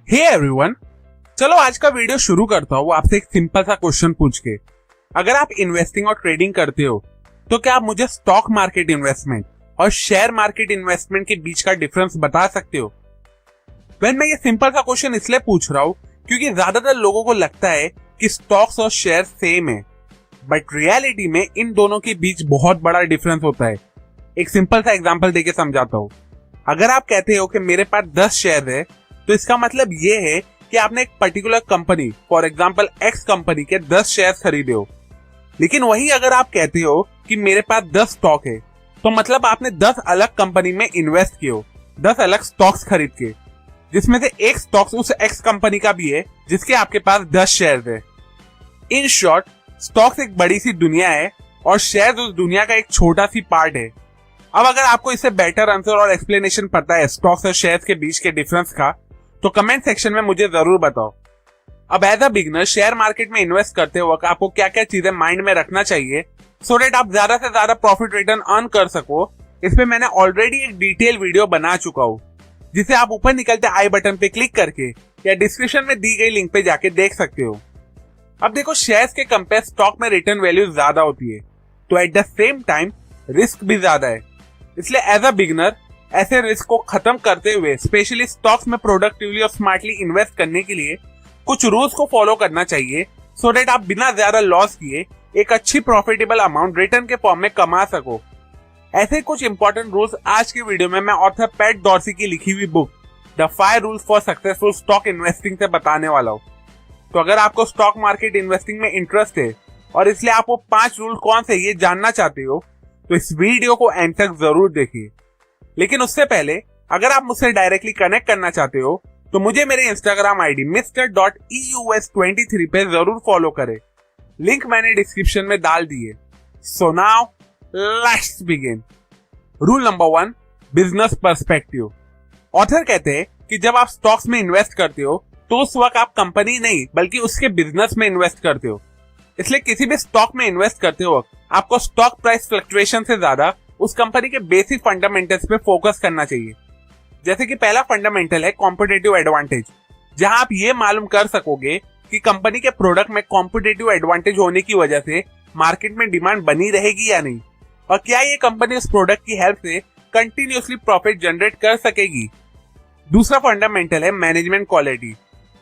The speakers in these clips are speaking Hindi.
हे एवरीवन, चलो आज का वीडियो शुरू करता हूँ आपसे एक सिंपल सा क्वेश्चन पूछ के। अगर आप इन्वेस्टिंग और ट्रेडिंग करते हो तो क्या आप मुझे स्टॉक मार्केट इन्वेस्टमेंट और शेयर मार्केट इन्वेस्टमेंट के बीच का डिफरेंस बता सकते हो? मैं ये सिंपल सा क्वेश्चन इसलिए पूछ रहा हूँ क्योंकि ज्यादातर लोगों को लगता है कि स्टॉक्स और शेयर सेम है, बट रियलिटी में इन दोनों के बीच बहुत बड़ा डिफरेंस होता है। एक सिंपल सा एग्जांपल देके समझाता हूँ। अगर आप कहते हो कि मेरे पास 10 शेयर है तो इसका मतलब ये है कि आपने एक particular company, for example x company के 10 शेयर खरीदे हो। लेकिन वही अगर आप कहते हो कि मेरे पास 10 स्टॉक है तो मतलब आपने 10 अलग कंपनी में इन्वेस्ट किए हो, 10 अलग स्टॉक्स खरीद के, जिसमें से एक स्टॉक्स उस एक्स कंपनी का भी है जिसके आपके पास 10 शेयर है। इन शॉर्ट, स्टॉक्स एक बड़ी सी दुनिया है और शेयर उस दुनिया का एक छोटा सी पार्ट है। अब अगर आपको इससे बेटर आंसर और एक्सप्लेनेशन पता है स्टॉक्स और शेयर्स के बीच के डिफरेंस का तो कमेंट सेक्शन में मुझे जरूर बताओ। अब as a beginner share market में इन्वेस्ट करते वक्त आपको क्या क्या चीजें माइंड में रखना चाहिए सो दैट आप ज्यादा से ज्यादा प्रॉफिट रिटर्न अर्न कर सको, इस पे मैंने ऑलरेडी एक डिटेल वीडियो बना चुका हूँ, जिसे आप ऊपर निकलते आई बटन पे क्लिक करके या डिस्क्रिप्शन में दी गई लिंक पे जाके देख सकते हो। अब देखो, शेयर्स के कंपेयर स्टॉक में रिटर्न वैल्यू ज्यादा होती है तो at the same time risk भी ज्यादा है। इसलिए एज अ बिगनर ऐसे रिस्क को खत्म करते हुए स्पेशली स्टॉक्स में प्रोडक्टिवली और स्मार्टली इन्वेस्ट करने के लिए कुछ रूल्स को फॉलो करना चाहिए सो दैट आप बिना ज्यादा लॉस किए एक अच्छी प्रॉफिटेबल अमाउंट रिटर्न के फॉर्म में कमा सको। ऐसे कुछ इंपॉर्टेंट रूल्स आज की वीडियो में मैं ऑथर पैट डॉर्सी की लिखी हुई book the 5 rules for successful stock investing से बताने वाला हूँ। तो अगर आपको स्टॉक मार्केट इन्वेस्टिंग में इंटरेस्ट है और इसलिए आप वो 5 रूल कौन से ये जानना चाहते हो तो इस वीडियो को एंड तक जरूर देखिए। लेकिन उससे पहले अगर आप मुझसे डायरेक्टली कनेक्ट करना चाहते हो तो मुझे मेरे इंस्टाग्राम आईडी mr.eus23 पे जरूर फॉलो करें। लिंक मैंने डिस्क्रिप्शन में डाल दी है। So now let's begin. Rule number 1, business perspective. Author कहते हैं कि जब आप स्टॉक्स में इन्वेस्ट करते हो तो उस वक्त आप कंपनी नहीं बल्कि उसके बिजनेस में इन्वेस्ट करते हो। इसलिए किसी भी स्टॉक में इन्वेस्ट करते वक्त आपको स्टॉक प्राइस फ्लक्चुएशन से ज्यादा उस कंपनी के बेसिक फंडामेंटल्स पे फोकस करना चाहिए। जैसे कि पहला फंडामेंटल है कॉम्पिटिटिव एडवांटेज, जहां आप ये मालूम कर सकोगे कि कंपनी के प्रोडक्ट में कॉम्पिटिटिव एडवांटेज होने की वजह से मार्केट में डिमांड बनी रहेगी या नहीं, और क्या ये कंपनी उस प्रोडक्ट की हेल्प से कंटिन्यूअसली प्रॉफिट जनरेट कर सकेगी। दूसरा फंडामेंटल है मैनेजमेंट क्वालिटी,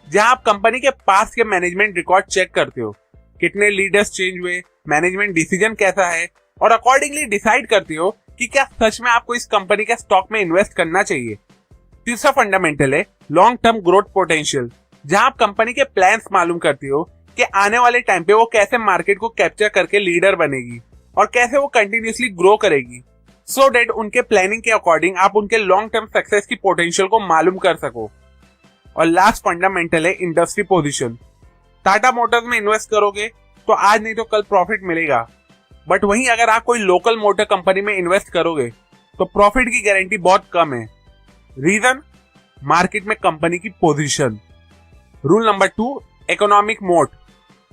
जहां आप कंपनी के पास के मैनेजमेंट रिकॉर्ड चेक करते हो, कितने लीडर्स चेंज हुए, मैनेजमेंट डिसीजन कैसा है, और अकॉर्डिंगली डिसाइड करते हो कि क्या सच में आपको इस कंपनी के स्टॉक में इन्वेस्ट करना चाहिए। तीसरा फंडामेंटल है लॉन्ग टर्म ग्रोथ पोटेंशियल, जहां आप कंपनी के प्लान्स मालूम करते हो कि आने वाले टाइम पे वो कैसे मार्केट को कैप्चर करके लीडर बनेगी और कैसे वो कंटिन्यूअसली ग्रो करेगी, सो दैट उनके प्लानिंग के अकॉर्डिंग आप उनके लॉन्ग टर्म सक्सेस की पोटेंशियल को मालूम कर सको। और लास्ट फंडामेंटल है इंडस्ट्री पोजीशन। टाटा मोटर्स में इन्वेस्ट करोगे तो आज नहीं तो कल प्रॉफिट मिलेगा, बट वहीं अगर आप कोई लोकल मोटर कंपनी में इन्वेस्ट करोगे तो प्रॉफिट की गारंटी बहुत कम है। रीजन, मार्केट में कंपनी की position. Rule number 2, economic mode.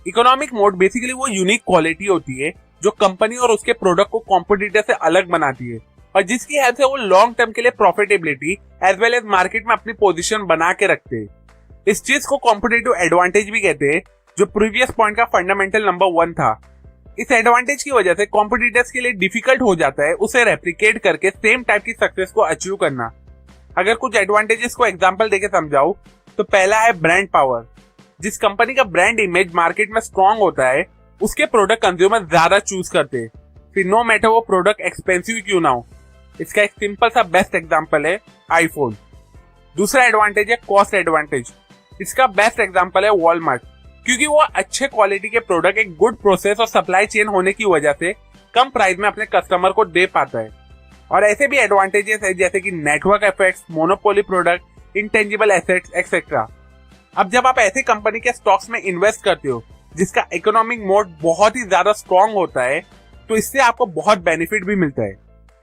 Economic mode basically वो यूनिक क्वालिटी होती है जो कंपनी और उसके प्रोडक्ट को कॉम्पिटिटर से अलग बनाती है और जिसकी हेल्प से वो लॉन्ग टर्म के लिए profitability as well as market में अपनी पोजीशन बना के रखते हैं। इस चीज को कॉम्पिटिटिव एडवांटेज भी कहते हैं, जो प्रीवियस पॉइंट का फंडामेंटल नंबर 1 था। इस एडवांटेज की वजह से कॉम्पिटिटर्स के लिए डिफिकल्ट हो जाता है उसे रेप्लिकेट करके सेम टाइप की सक्सेस को अचीव करना। अगर कुछ एडवांटेजेस को एग्जांपल देके समझाऊं तो पहला है ब्रांड पावर। जिस कंपनी का ब्रांड इमेज मार्केट में स्ट्रॉन्ग होता है उसके प्रोडक्ट कंज्यूमर ज्यादा चूज करते हैं, फिर नो मैटर वो प्रोडक्ट एक्सपेंसिव क्यों ना हो। इसका एक सिंपल सा बेस्ट एग्जांपल है आईफोन। दूसरा एडवांटेज है कॉस्ट एडवांटेज। इसका बेस्ट एग्जांपल है वॉलमार्ट, क्योंकि वो अच्छे क्वालिटी के प्रोडक्ट एक गुड प्रोसेस और सप्लाई चेन होने की वजह से कम प्राइस में अपने कस्टमर को दे पाता है। और ऐसे भी एडवांटेजेस है जैसे कि network effects, monopoly product, intangible assets etcetera. अब जब आप ऐसे कंपनी के स्टॉक्स में इन्वेस्ट करते हो जिसका इकोनॉमिक मोड बहुत ही ज्यादा स्ट्रॉन्ग होता है तो इससे आपको बहुत बेनिफिट भी मिलता है,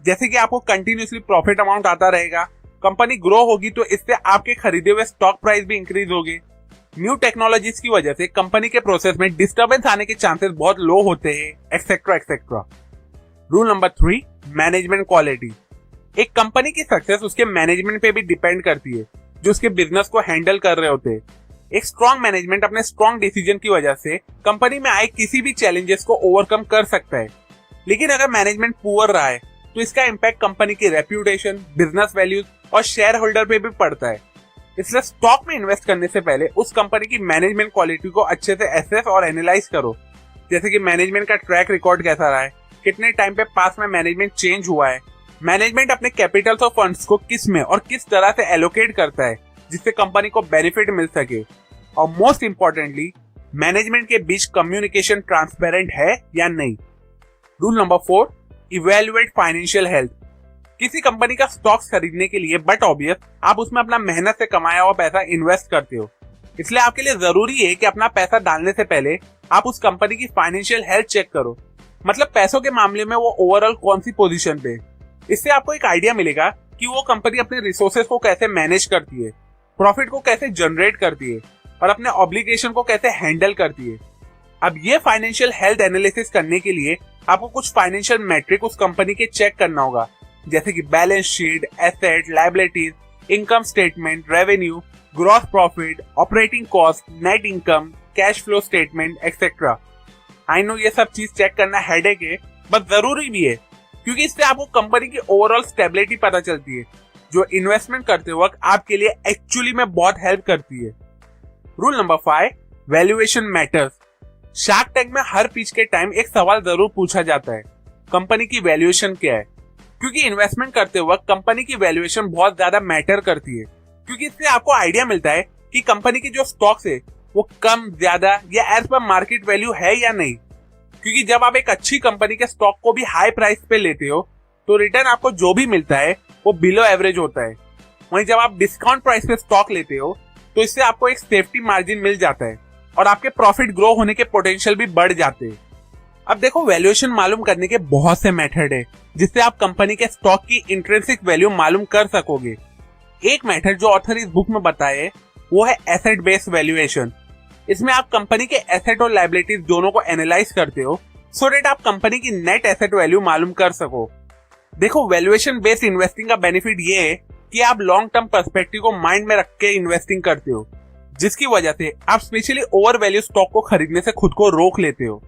जैसे कि आपको कंटिन्यूअसली प्रॉफिट अमाउंट आता रहेगा, कंपनी ग्रो होगी तो इससे आपके खरीदे हुए स्टॉक प्राइस भी इंक्रीज होगी। न्यू टेक्नोलॉजीज की वजह से कंपनी के प्रोसेस में डिस्टर्बेंस आने के चांसेस बहुत लो होते हैं, etcetera etcetera. Rule number 3, management quality. एक कंपनी की सक्सेस उसके मैनेजमेंट पे भी डिपेंड करती है, जो उसके बिजनेस को हैंडल कर रहे होते हैं। एक स्ट्रॉन्ग मैनेजमेंट अपने स्ट्रॉन्ग डिसीजन की वजह से कंपनी में आए किसी भी चैलेंजेस को ओवरकम कर सकता है। लेकिन अगर मैनेजमेंट पुअर रहा है तो इसका इम्पैक्ट कंपनी की रेप्यूटेशन, बिजनेस वैल्यूज और शेयर होल्डर पे भी पड़ता है। इसलिए स्टॉक में इन्वेस्ट करने से पहले उस कंपनी की मैनेजमेंट क्वालिटी को अच्छे से एसेस और एनालाइज करो, जैसे कि मैनेजमेंट का ट्रैक रिकॉर्ड कैसा रहा है, कितने टाइम पे पास में मैनेजमेंट चेंज हुआ है, मैनेजमेंट अपने कैपिटल्स और फंड्स को किस में और किस तरह से एलोकेट करता है जिससे कंपनी को बेनिफिट मिल सके, और मोस्ट इंपॉर्टेंटली मैनेजमेंट के बीच कम्युनिकेशन ट्रांसपेरेंट है या नहीं। Rule number 4, evaluate financial health. किसी कंपनी का स्टॉक्स खरीदने के लिए बट ऑब्वियस आप उसमें अपना मेहनत से कमाया हुआ पैसा इन्वेस्ट करते हो, इसलिए आपके लिए जरूरी है कि अपना पैसा डालने से पहले आप उस कंपनी की फाइनेंशियल हेल्थ चेक करो, मतलब पैसों के मामले में वो ओवरऑल कौन सी पोजीशन पे। इससे आपको एक आइडिया मिलेगा कि वो कंपनी अपने रिसोर्सेज को कैसे मैनेज करती है, प्रॉफिट को कैसे जनरेट करती है और अपने ऑब्लिगेशन को कैसे हैंडल करती है। अब ये फाइनेंशियल हेल्थ एनालिसिस करने के लिए आपको कुछ फाइनेंशियल मैट्रिक उस कंपनी के चेक करना होगा, जैसे कि balance sheet, asset, liabilities, income statement, revenue, gross profit, operating cost, net income, cash flow statement etcetera. I know ये सब चीज चेक करना हेडेक है, बट जरूरी भी है क्योंकि इससे आपको कंपनी की ओवरऑल स्टेबिलिटी पता चलती है, जो इन्वेस्टमेंट करते वक्त आपके लिए एक्चुअली में बहुत हेल्प करती है। Rule number 5, valuation matters. Shark tank में हर पिच के टाइम एक सवाल जरूर पूछा जाता है, कंपनी की वैल्यूएशन क्या है, क्योंकि इन्वेस्टमेंट करते वक्त कंपनी की वैल्यूएशन बहुत ज्यादा मैटर करती है, क्योंकि इससे आपको आइडिया मिलता है कि कंपनी की जो स्टॉक्स है वो कम, ज्यादा या एज पर मार्केट वैल्यू है या नहीं। क्योंकि जब आप एक अच्छी कंपनी के स्टॉक को भी हाई प्राइस पे लेते हो तो रिटर्न आपको जो भी मिलता है वो बिलो एवरेज होता है। वहीं जब आप डिस्काउंट प्राइस पे स्टॉक लेते हो तो इससे आपको एक सेफ्टी मार्जिन मिल जाता है और आपके प्रॉफिट ग्रो होने के पोटेंशियल भी बढ़ जाते हैं। अब देखो, वैल्यूएशन मालूम करने के बहुत से मेथड है जिससे आप कंपनी के स्टॉक की इंट्रिंसिक वैल्यू मालूम कर सकोगे। एक मेथड जो ऑथर इस बुक में बताए वो है एसेट बेस्ड वैल्यूएशन। इसमें आप कंपनी के एसेट और लायबिलिटीज दोनों को एनालाइज करते हो सो दैट आप कंपनी की नेट एसेट वैल्यू मालूम कर सको। देखो, वैल्यूएशन बेस्ड इन्वेस्टिंग का बेनिफिट ये है कि आप लॉन्ग टर्म पर्सपेक्टिव को माइंड में रख के इन्वेस्टिंग करते हो, जिसकी वजह से आप स्पेशली ओवर वैल्यू स्टॉक को खरीदने से खुद को रोक लेते हो।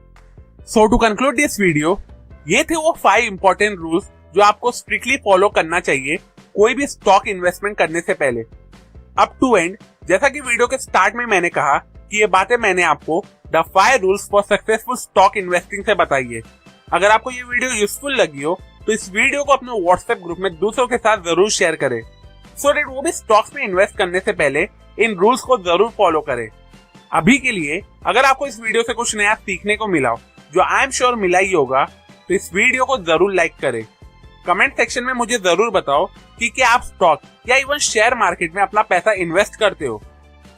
सो टू कंक्लूड दिस वीडियो, ये थे वो 5 इंपॉर्टेंट रूल्स जो आपको स्ट्रिक्टली फॉलो करना चाहिए कोई भी स्टॉक इन्वेस्टमेंट करने से पहले। अप टू एंड, जैसा कि वीडियो के स्टार्ट में मैंने कहा कि ये बातें मैंने आपको the 5 rules for successful stock investing से बताई है। अगर आपको ये वीडियो यूजफुल लगी हो तो इस वीडियो को अपने व्हाट्सएप ग्रुप में दूसरों के साथ जरूर शेयर करें, सो दैट वो भी स्टॉक्स में इन्वेस्ट करने से पहले इन रूल्स को जरूर फॉलो करें। अभी के लिए अगर आपको इस वीडियो से कुछ नया सीखने को मिला, जो आई एम श्योर मिला ही होगा, तो इस वीडियो को जरूर लाइक करें। कमेंट सेक्शन में मुझे जरूर बताओ कि क्या आप स्टॉक या इवन शेयर मार्केट में अपना पैसा इन्वेस्ट करते हो।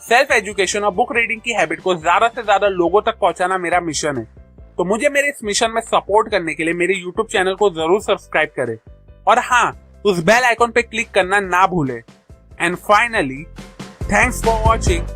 सेल्फ एजुकेशन और बुक रीडिंग की हैबिट को ज्यादा से ज्यादा लोगों तक पहुंचाना मेरा मिशन है, तो मुझे मेरे इस मिशन में सपोर्ट करने के लिए मेरे यूट्यूब चैनल को जरूर सब्सक्राइब करें और हाँ, उस बेल आइकॉन पे क्लिक करना ना भूले। And finally, thanks for watching.